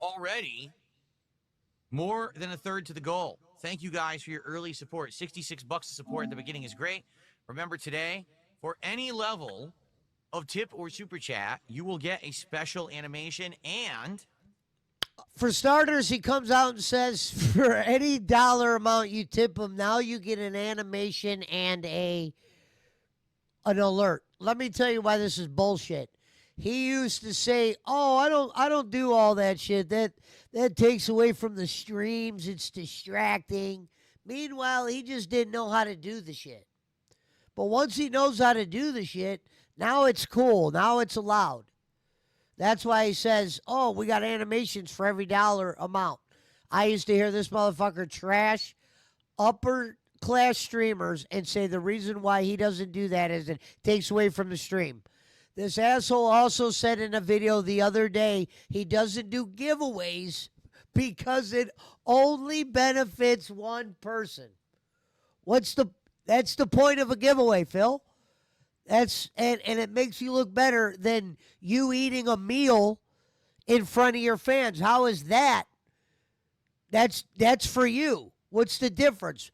already more than a third to the goal. Thank you guys for your early support. 66 bucks of support at the beginning is great. Remember today, for any level of tip or super chat, you will get a special animation. And for starters, he comes out and says for any dollar amount you tip him, now you get an animation and an alert. Let me tell you why this is bullshit. He used to say, "Oh, I don't do all that shit. That takes away from the streams. It's distracting." Meanwhile, he just didn't know how to do the shit. But once he knows how to do the shit, now it's cool. Now it's allowed. That's why he says, "Oh, we got animations for every dollar amount." I used to hear this motherfucker trash upper class streamers and say the reason why he doesn't do that is it takes away from the stream. This asshole also said in a video the other day he doesn't do giveaways because it only benefits one person. That's the point of a giveaway, Phil. And it makes you look better than you eating a meal in front of your fans. How is that? That's for you. What's the difference?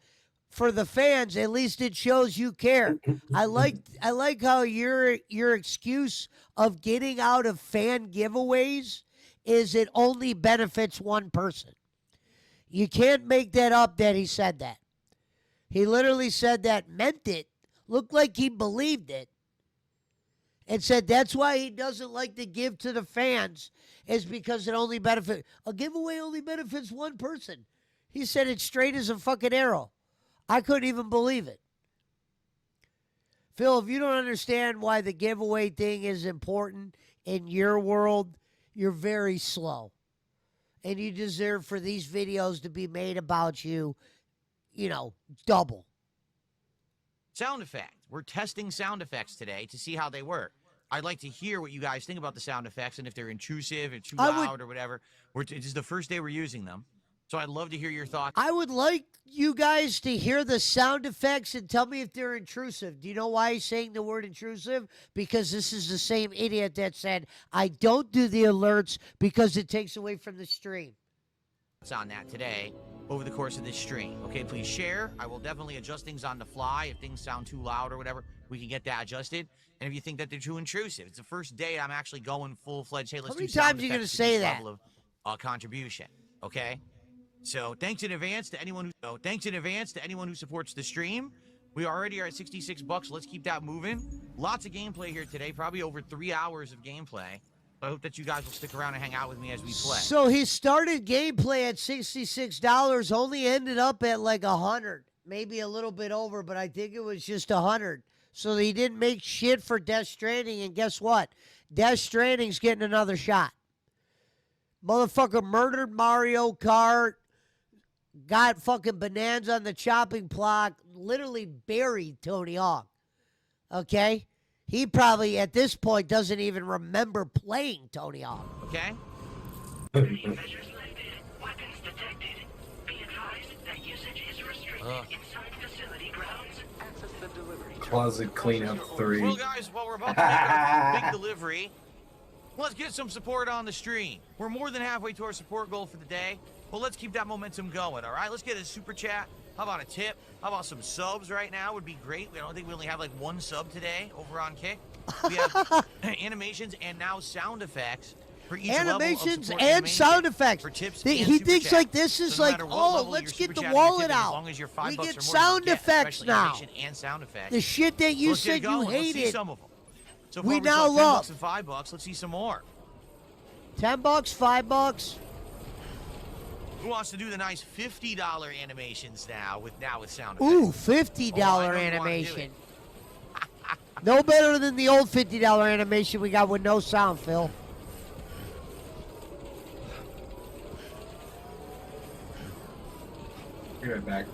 For the fans, at least it shows you care. I like how your excuse of getting out of fan giveaways is it only benefits one person. You can't make that up that he said that. He literally said that, meant it, looked like he believed it, and said that's why he doesn't like to give to the fans is because it only benefits. A giveaway only benefits one person. He said it straight as a fucking arrow. I couldn't even believe it. Phil, if you don't understand why the giveaway thing is important in your world, you're very slow. And you deserve for these videos to be made about you, double. sound effect. We're testing sound effects today to see how they work. I'd like to hear what you guys think about the sound effects and if they're intrusive or too loud or whatever. This is the first day we're using them. So I'd love to hear your thoughts. I would like you guys to hear the sound effects and tell me if they're intrusive. Do you know why he's saying the word intrusive? Because this is the same idiot that said, I don't do the alerts because it takes away from the stream. It's on that today over the course of this stream. Okay, please share. I will definitely adjust things on the fly. If things sound too loud or whatever, we can get that adjusted. And if you think that they're too intrusive, it's the first day I'm actually going full-fledged. Hey, let's do sound effects. How many times are you going to say that? Level of contribution, okay? So thanks in advance to anyone who supports the stream. We already are at 66 bucks. Let's keep that moving. Lots of gameplay here today, probably over 3 hours of gameplay. I hope that you guys will stick around and hang out with me as we play. So he started gameplay at $66, only ended up at like 100, maybe a little bit over, but I think it was just 100. So he didn't make shit for Death Stranding, and guess what? Death Stranding's getting another shot. Motherfucker murdered Mario Kart, got fucking Bonanza on the chopping block, literally buried Tony Hawk. Okay? He probably, at this point, doesn't even remember playing Tony Hawk. Okay? Measures lifted. Weapons detected. Be advised that usage is restricted inside facility grounds. Access the delivery. Closet cleanup 3. Well, guys, while we're about to make our big delivery, let's get some support on the stream. We're more than halfway to our support goal for the day. Well, let's keep that momentum going, all right? Let's get a super chat. How about a tip? How about some subs right now? Would be great. I don't think we only have like one sub today over on Kick. We have animations and now sound effects for each animations level of and sound effects. For tips he thinks like this is like, oh, let's get the wallet out. As long as you're $5 we or get more, sound effects now. And sound effects. The shit that you said you hated. Let's see some of them. So we now love. $10 and $5. Let's see some more. $10, $5. Who wants to do the nice $50 animations now with sound effects? Ooh, $50 animation. No better than the old $50 animation we got with no sound, Phil. Be right back.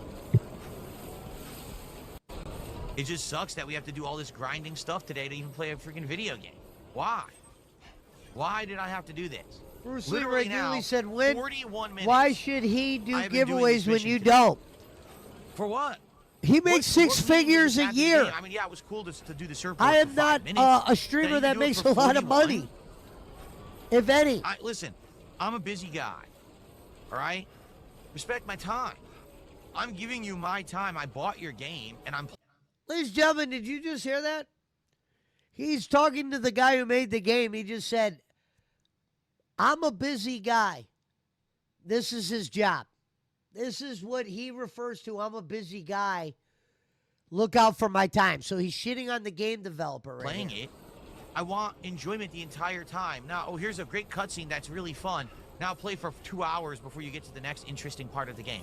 It just sucks that we have to do all this grinding stuff today to even play a freaking video game. Why? Why did I have to do this? Bruce Literally now, said, 41 minutes. Why should he do giveaways when you don't? For what? He makes six figures a year. I mean, yeah, it was cool to do the surplus. I am not a streamer that makes a lot of money, if any. Listen, I'm a busy guy. All right? Respect my time. I'm giving you my time. I bought your game, and I'm... Ladies and gentlemen, did you just hear that? He's talking to the guy who made the game. He just said, I'm a busy guy. This is his job. This is what he refers to. I'm a busy guy. Look out for my time. So he's shitting on the game developer right playing here. it. I want enjoyment the entire time. Now, oh, here's a great cutscene that's really fun. Now play for 2 hours before you get to the next interesting part of the game.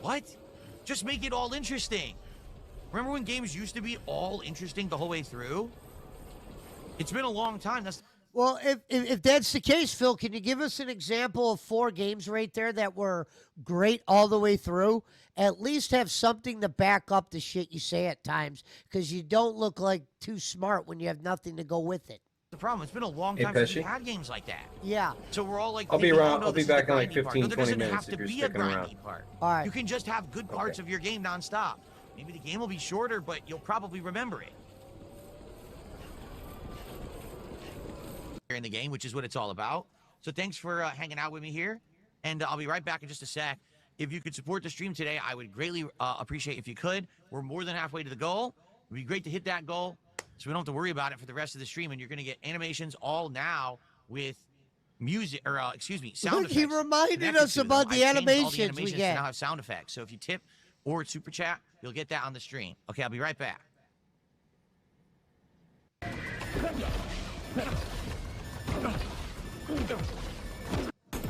What? Just make it all interesting. Remember when games used to be all interesting the whole way through? It's been a long time. Well, if that's the case, Phil, can you give us an example of 4 games right there that were great all the way through? At least have something to back up the shit you say at times, because you don't look like too smart when you have nothing to go with it. The problem. It's been a long Hey, time since Pesci? we had games like that. Yeah. So we're all like, I'll be thinking, around. oh, no, I'll be this is the back in like grindy part. 15, No, there 20 doesn't minutes have if to you're be a sticking grindy around. part. All right. You can just have good parts of your game nonstop. Maybe the game will be shorter, but you'll probably remember it. In the game, which is what it's all about. So thanks for hanging out with me here, and I'll be right back in just a sec. If you could support the stream today, I would greatly appreciate if you could. We're more than halfway to the goal. It'd be great to hit that goal, so we don't have to worry about it for the rest of the stream. And you're going to get animations all now with music, or excuse me, sound Look, effects. he reminded connected us to them. about the I've changed all animations we animations get. to now have sound effects. So if you tip or super chat, you'll get that on the stream. Okay, I'll be right back.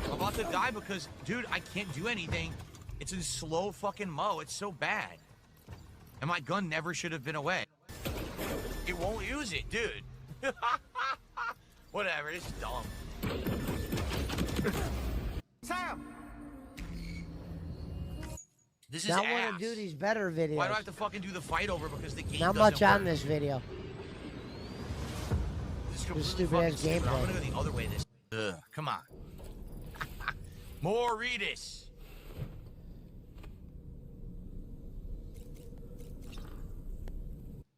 I'm about to die because, dude, I can't do anything. It's in slow fucking mo. It's so bad. And my gun never should have been away. It won't use it, dude. Whatever, it's dumb. Sam! This is Not ass. one of Duty's better videos. Why do I have to fucking do the fight over because the game Not doesn't much on work? this video. This is This completely stupid fucking ass stupid. I'm gameplay. gonna go the other way this. Ugh, come on. More Redis.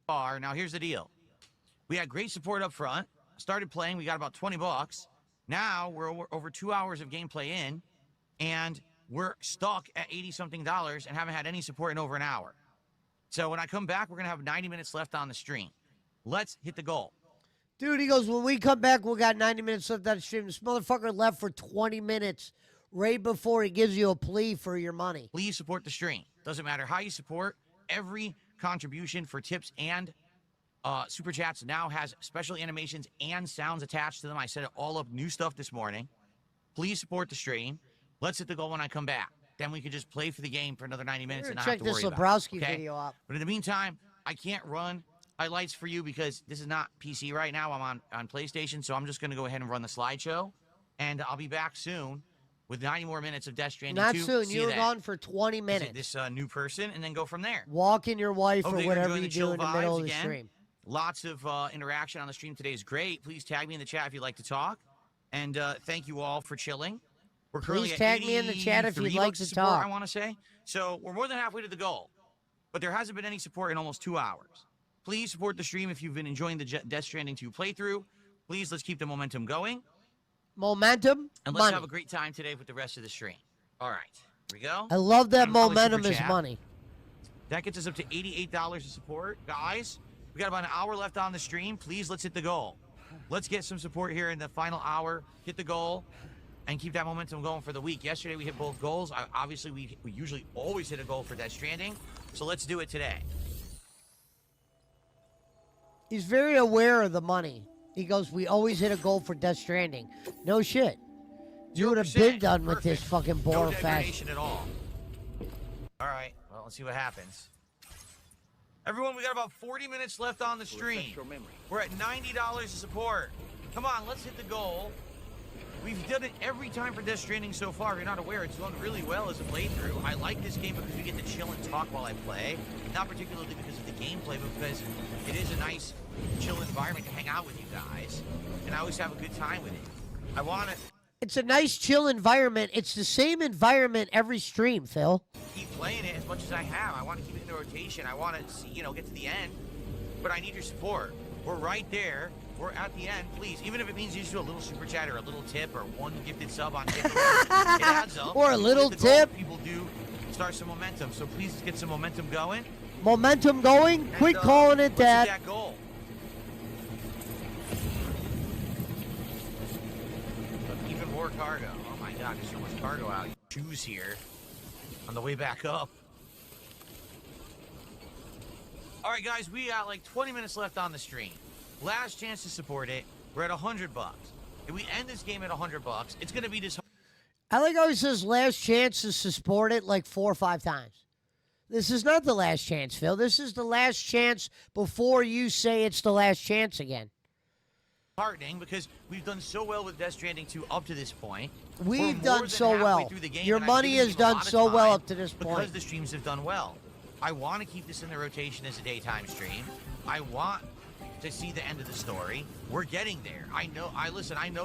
Now here's the deal. We had great support up front. Started playing, we got about 20 bucks. Now we're over 2 hours of gameplay in, and we're stuck at 80-something dollars and haven't had any support in over an hour. So when I come back, we're gonna have 90 minutes left on the stream. Let's hit the goal. Dude, he goes, when we come back, we got 90 minutes left on the stream. This motherfucker left for 20 minutes right before he gives you a plea for your money. Please support the stream. Doesn't matter how you support. Every contribution for tips and super chats now has special animations and sounds attached to them. I set it all up, new stuff this morning. Please support the stream. Let's hit the goal when I come back. Then we can just play for the game for another 90 minutes and not have Check to this worry about Lebrowski it. Okay? video up. But in the meantime, I can't run highlights for you because this is not PC right now. I'm on PlayStation, so I'm just going to go ahead and run the slideshow. And I'll be back soon with 90 more minutes of Death Stranding Not 2. soon. See You were then. gone for 20 Visit minutes. this new person and then go from there. Walking your wife Hope or that you're whatever enjoying you the do chill in the middle vibes of the again. stream. Lots of interaction on the stream today is great. Please tag me in the chat if you'd like to talk. And thank you all for chilling. We're currently Please at tag me in the chat if you'd 83 like bucks to support, talk. I want to say. So we're more than halfway to the goal. But there hasn't been any support in almost 2 hours. Please support the stream if you've been enjoying the Death Stranding 2 playthrough. Please, let's keep the momentum going. Momentum, And let's money. have a great time today with the rest of the stream. All right, here we go. I love that And probably momentum super is chat. money. That gets us up to $88 of support. Guys, we got about an hour left on the stream. Please, let's hit the goal. Let's get some support here in the final hour. Hit the goal and keep that momentum going for the week. Yesterday, we hit both goals. Obviously, we usually always hit a goal for Death Stranding. So let's do it today. He's very aware of the money. He goes, we always hit a goal for Death Stranding. No shit. You would have been 0%. done with this Perfect. fucking No boring fast. degradation at all. All right, well, let's see what happens. Everyone, we got about 40 minutes left on the stream. We're at $90 of support. Come on, let's hit the goal. We've done it every time for Death Stranding so far. If you're not aware, it's gone really well as a playthrough. I like this game because we get to chill and talk while I play. Not particularly because of the gameplay, but because it is a nice, chill environment to hang out with you guys. And I always have a good time with it. I want to It's a nice, chill environment. It's the same environment every stream, Phil. keep playing it as much as I have. I want to keep it in the rotation. I want to see, get to the end. But I need your support. We're right there or at the end, please, even if it means you just do a little super chat or a little tip or one gifted sub on TikTok, it adds up. Or a little Hit the goal, tip. People do start some momentum, so please get some momentum going. Momentum going? And, Quit calling it let's hit that. that goal. But even more cargo. Oh my god, there's so much cargo out. Shoes here on the way back up. All right, guys, we got like 20 minutes left on the stream. Last chance to support it. We're at $100. If we end this game at $100, it's gonna be this. I like how he says last chance to support it like 4 or 5 times. This is not the last chance, Phil. This is the last chance before you say it's the last chance again. Heartening because we've done so well with Death Stranding 2 up to this point. We've We're done more so than halfway well. through the game, Your and I've money given has you a done lot of so well time up to this because point. the streams have done well. I want to keep this in the rotation as a daytime stream. I want to see the end of the story. We're getting there. I know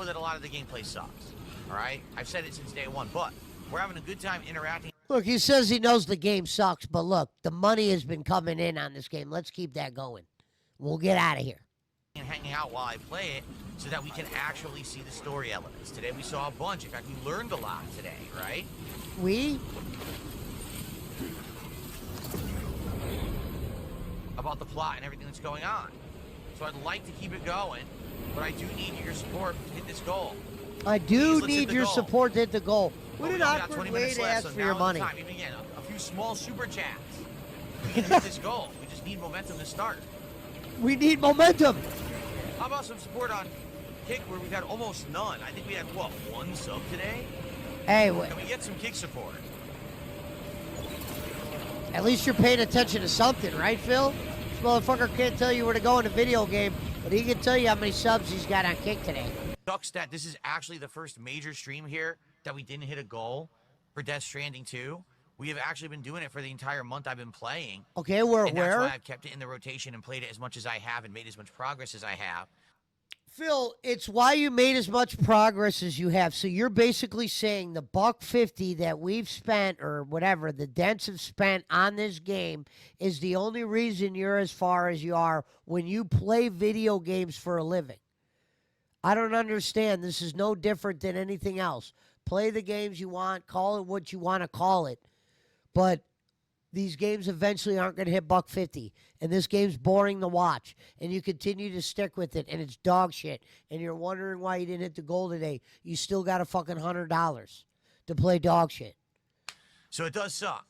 that a lot of the gameplay sucks. All right? I've said it since day one, but we're having a good time interacting. Look, he says he knows the game sucks, but look, the money has been coming in on this game. Let's keep that going. We'll get out of here. And hanging out while I play it so that we can actually see the story elements. Today we saw a bunch. In fact, we learned a lot today, right? We? About the plot and everything that's going on. So I'd like to keep it going, but I do need your support to hit this goal. I Please, do let's hit need the your goal. support to hit the goal. But What we an only got awkward 20 way minutes to left, ask so for now your is the money. time. Even again, a few small super chats. We can hit this goal. We just need momentum to start. We need momentum. How about some support on Kick where we've had almost none? I think we had, what, 1 sub today? Hey, Can we get some Kick support? at least you're paying attention to something, right, Phil? This motherfucker can't tell you where to go in a video game, but he can tell you how many subs he's got on Kick today. Sucks that this is actually the first major stream here that we didn't hit a goal for Death Stranding 2. We have actually been doing it for the entire month I've been playing. Okay, And that's where? why I've kept it in the rotation and played it as much as I have and made as much progress as I have. Phil, it's why you made as much progress as you have. So you're basically saying the $150 that we've spent, or whatever the Dents have spent on this game, is the only reason you're as far as you are when you play video games for a living. I don't understand. This is no different than anything else. Play the games you want, call it what you want to call it. But these games eventually aren't going to hit $150. And this game's boring to watch. And you continue to stick with it, and it's dog shit. And you're wondering why you didn't hit the goal today. You still got a fucking $100 to play dog shit. So it does suck.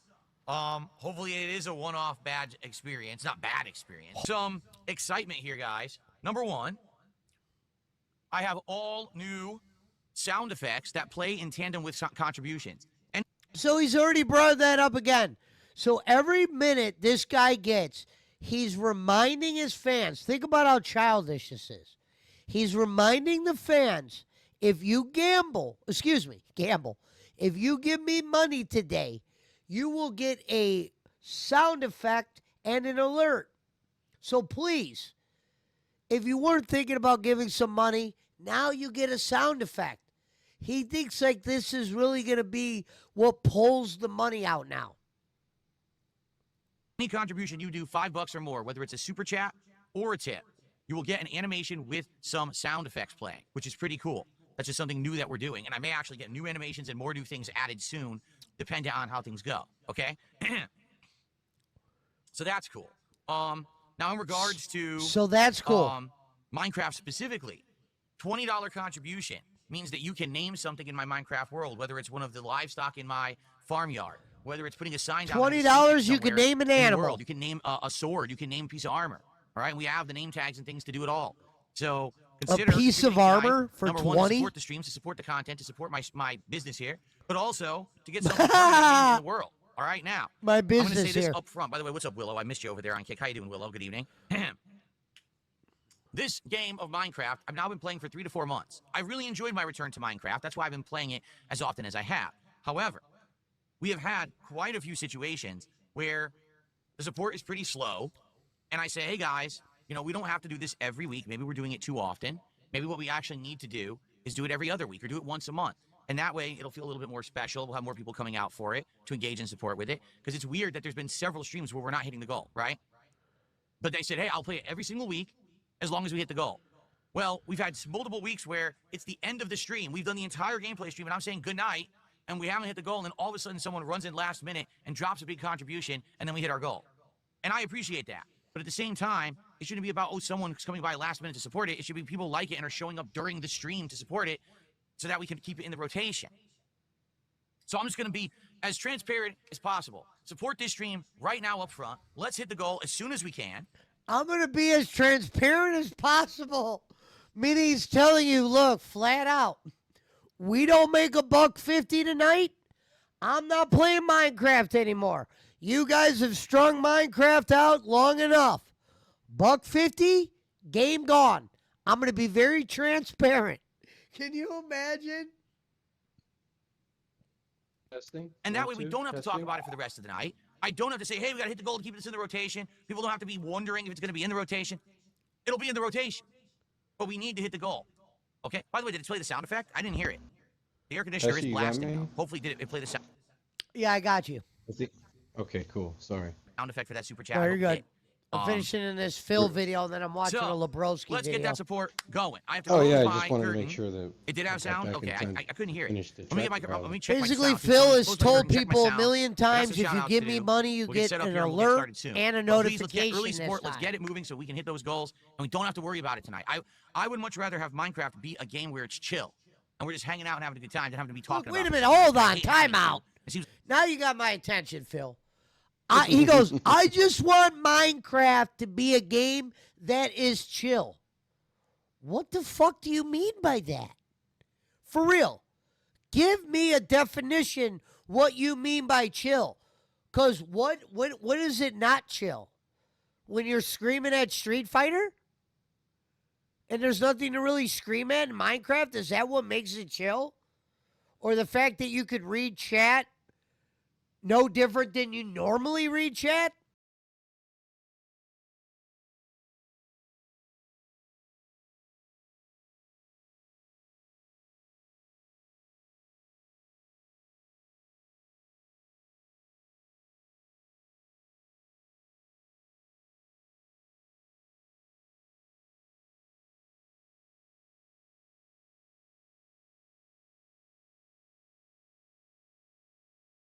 Hopefully it is a one-off bad experience. Not bad experience. Some excitement here, guys. Number one, I have all new sound effects that play in tandem with contributions. And So he's already brought that up again. So every minute this guy gets, he's reminding his fans. Think about how childish this is. He's reminding the fans, if you gamble, if you give me money today, you will get a sound effect and an alert. So please, if you weren't thinking about giving some money, now you get a sound effect. He thinks like this is really going to be what pulls the money out now. any contribution you do, $5 or more, whether it's a super chat or a tip, you will get an animation with some sound effects playing, which is pretty cool. That's just something new that we're doing. And I may actually get new animations and more new things added soon, depending on how things go. Okay? So that's cool. Now in regards to So that's cool. Minecraft specifically, $20 contribution means that you can name something in my Minecraft world, whether it's one of the livestock in my farmyard, whether it's putting a sign down. $20, you can name an animal. You can name a sword. You can name a piece of armor. All right, we have the name tags and things to do it all. So consider A piece of armor for number one, to 20? support the streams, to support the content, to support my business here, but also to get something in the world. All right, now My I'm going to business say this here. up front. By the way, what's up, Willow? I missed you over there on Kick. How you doing, Willow? Good evening. This game of Minecraft, I've now been playing for 3 to 4 months. I really enjoyed my return to Minecraft. That's why I've been playing it as often as I have. However, we have had quite a few situations where the support is pretty slow, and I say, hey, guys, you know, we don't have to do this every week. Maybe we're doing it too often. Maybe what we actually need to do is do it every other week or do it once a month. And that way, it'll feel a little bit more special. We'll have more people coming out for it to engage and support with it. Because it's weird that there's been several streams where we're not hitting the goal, right? But they said, hey, I'll play it every single week as long as we hit the goal. Well, we've had multiple weeks where it's the end of the stream. We've done the entire gameplay stream, and I'm saying good night, and we haven't hit the goal, and then all of a sudden someone runs in last minute and drops a big contribution, and then we hit our goal. And I appreciate that. But at the same time, it shouldn't be about, oh, someone's coming by last minute to support it. It should be people like it and are showing up during the stream to support it so that we can keep it in the rotation. So I'm just going to be as transparent as possible. Support this stream right now up front. Let's hit the goal as soon as we can. I'm going to be as transparent as possible. Meaning he's telling you, look, flat out, we don't make $1.50 tonight. I'm not playing Minecraft anymore. You guys have strung Minecraft out long enough. $1.50, game gone. I'm going to be very transparent. Can you imagine? Testing. And that way One, we two, don't have to talk testing. about it for the rest of the night. I don't have to say, hey, we got to hit the goal to keep this in the rotation. People don't have to be wondering if it's going to be in the rotation. It'll be in the rotation. But we need to hit the goal. Okay? By the way, did it play the sound effect? I didn't hear it. The air conditioner Tessie, is you got blasting. me? Though. Hopefully it play the sound Yeah, I got you. Okay, cool. Sorry. effect for that super chat. No, you're good. Okay. I'm finishing in this Phil video, and then I'm watching so, a Lebroski Let's video. get that support going. I have to Oh close yeah, I my just wanted to curtain. make sure that It did have I got sound? back Okay, in time I couldn't hear it. finish the Let me get my, track let me check Basically, my sound. Phil Close has my told curtain, check my people a sound. million But that's times, a if you shout-out give to- me money, you we'll get get set up an here and we'll get alert started soon. and a But please, let's get notification early this support. Let's time. get it moving so we can hit those goals, and we don't have to worry about it tonight. I would much rather have Minecraft be a game where it's chill, and we're just hanging out and having a good time than having to be talking Wait about a it. minute, hold I on, hate time having to. out. It seems Now you got my attention, Phil. He goes, I just want Minecraft to be a game that is chill. What the fuck do you mean by that? For real. Give me a definition what you mean by chill. Because what is it not chill? When you're screaming at Street Fighter? And there's nothing to really scream at in Minecraft? Is that what makes it chill? Or the fact that you could read chat no different than you normally read chat?